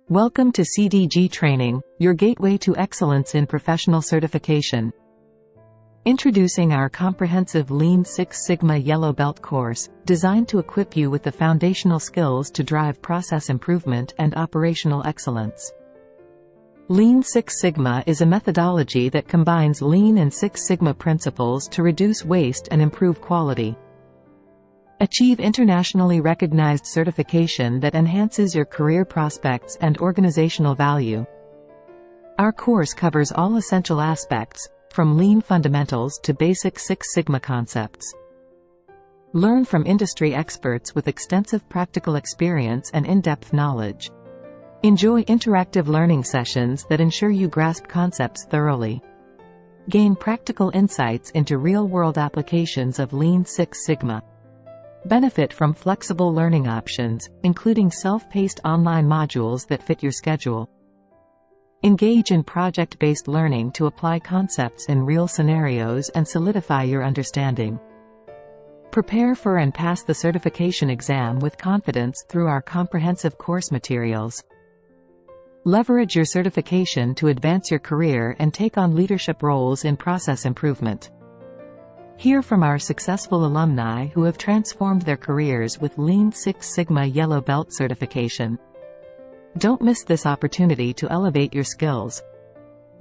Welcome to CDG Training, your gateway to excellence in professional certification. Introducing our comprehensive Lean Six Sigma Yellow Belt course, designed to equip you with the foundational skills to drive process improvement and operational excellence. Lean Six Sigma is a methodology that combines Lean and Six Sigma principles to reduce waste and improve quality. Achieve internationally recognized certification that enhances your career prospects and organizational value. Our course covers all essential aspects, from Lean fundamentals to basic Six Sigma concepts. Learn from industry experts with extensive practical experience and in-depth knowledge. Enjoy interactive learning sessions that ensure you grasp concepts thoroughly. Gain practical insights into real-world applications of Lean Six Sigma. Benefit from flexible learning options, including self-paced online modules that fit your schedule. Engage in project-based learning to apply concepts in real scenarios and solidify your understanding. Prepare for and pass the certification exam with confidence through our comprehensive course materials. Leverage your certification to advance your career and take on leadership roles in process improvement. Hear from our successful alumni who have transformed their careers with Lean Six Sigma Yellow Belt certification. Don't miss this opportunity to elevate your skills.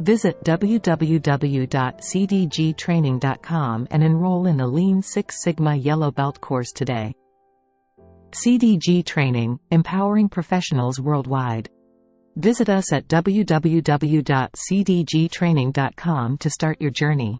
Visit www.cdgtraining.com and enroll in the Lean Six Sigma Yellow Belt course today. CDG Training, empowering professionals worldwide. Visit us at www.cdgtraining.com to start your journey.